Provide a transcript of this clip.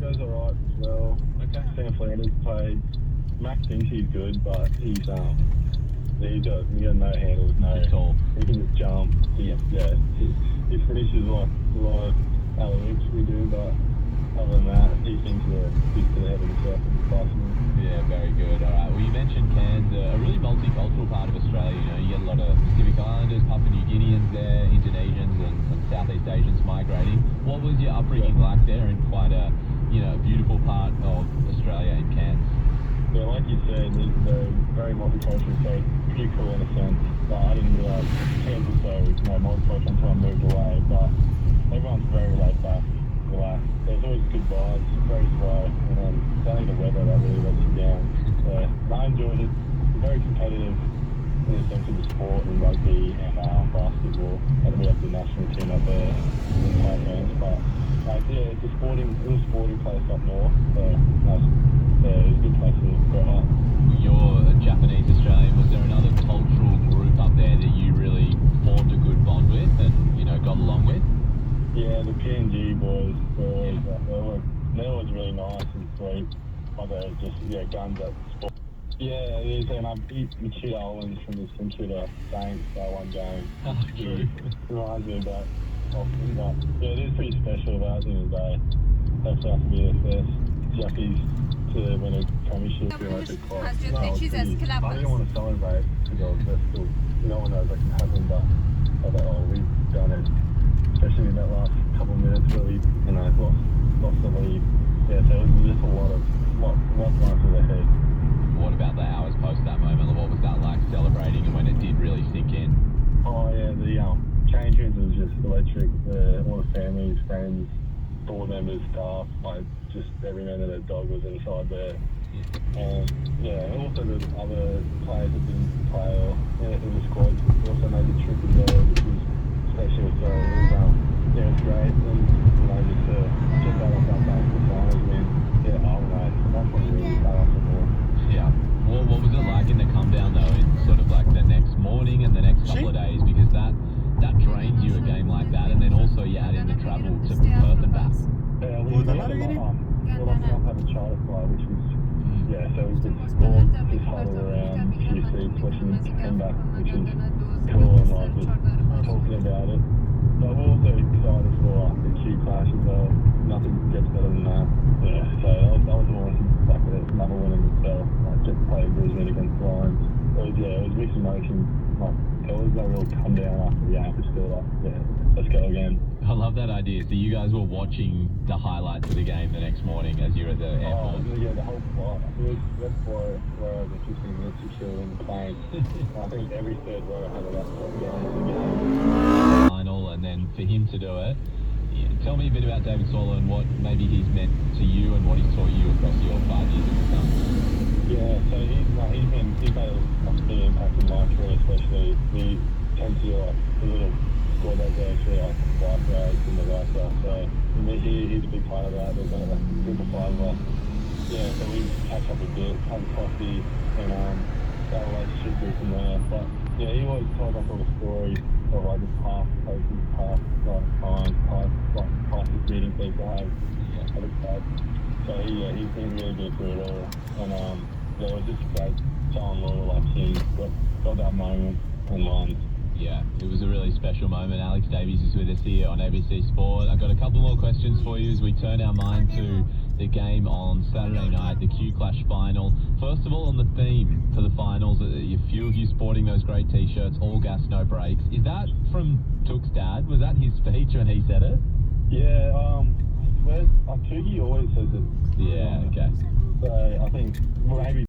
goes alright as well. Okay. Sam Flanders played. Max thinks he's good, but he's got no handles, no. Tall. He can just jump. He finishes like a lot of alley-oops we do, but other than that, he thinks he's to the head of himself and possible. Yeah, very good. All right. Well, you mentioned Cairns, a really multicultural part of Australia. You know, you get a lot of Pacific Islanders, Papua New Guineans there, Indonesians, and some Southeast Asians migrating. What was your upbringing like there in quite a, beautiful part of Australia in Cairns? Yeah, like you said, it's very multicultural, so pretty cool in a sense. But I didn't realise Cairns was so multicultural until I moved away. But everyone's very laid back, relaxed. There's always good vibes, very slow, and it's only the weather that really lets you down. So I enjoyed it. It's very competitive in the sense of the sport and rugby and basketball. And we have the national team up there in Cairns, but it's a sporting place up north. So nice. So it's a good place to grow up. You're a Japanese Australian. Was there another cultural group up there that you really formed a good bond with and, got along with? Yeah, the PNG boys, they're always really nice and sweet. But they're just, guns at sport. Yeah, it is, and I beat Machida Owens from the St Kilda Saints by one game. Oh, true. Reminds me of that often, but it is pretty special. But at the end of the day, hopefully I can be the first Jackies to win a premiership in a big club. I didn't want to celebrate because there's still no one knows that can happen, but I thought, we've done it, especially in that last couple of minutes where we lost the lead. Yeah, so it was just a lot going through their head. What about the hours post that moment? What was that like, celebrating and when it did really sink in? Oh yeah, the change rooms was just electric. All the families, friends, board members, staff, just every man and their dog was inside there. And also the other players that didn't play in the squad also made the trip as well, which was special. So it was great. And just to get that off that back to the finals win. Yeah, I don't know. That's what really got off the ball. Yeah. What was it like in the come down though, in sort of like the next morning and the next couple of days? Because that drains you a game like that, and then also you add in the travel to Perth and back. Yeah, we had a charter flight, which was so we could all just huddle around a few seats watching come back, which was cool and just talking about it. But we're also excited for the Q clash as well. Nothing gets better than that. Yeah, so that was another win in itself. Just play Brisbane against the Lions. It was mixed emotions. There was no real come down after the game. It's still let's go again. I love that idea. So you guys were watching the highlights of the game the next morning as you were at the airport? Yeah, the whole flight. Let's fly over 15 minutes to chill in the plane. I think every third row had a laptop going to the game. Final, and then for him to do it. Tell me a bit about David Sawler and what maybe he's meant to you and what he's taught you across your 5 years at the Suns. Yeah, so he's made a big impact in my career, especially. We tend to do a little squad that goes through life roads and the right stuff. So he's a big part of that. There's a group of 5 of us. Yeah, so we catch up a bit, have coffee, and that relationship grew from there. But he always told us all the stories of the past places, past times, past meeting people have at the club. So he's been really good through it all. And it was just great telling Laura like he got that moment and won. Yeah, it was a really special moment. Alex Davies is with us here on ABC Sport. I've got a couple more questions for you as we turn our mind to the game on Saturday night, the Q Clash final. First of all, on the theme for the finals, a few of you sporting those great T-shirts, all gas, no brakes. Is that from Took's dad? Was that his speech when he said it? Yeah, Tookie always says it. Yeah, okay. So I think maybe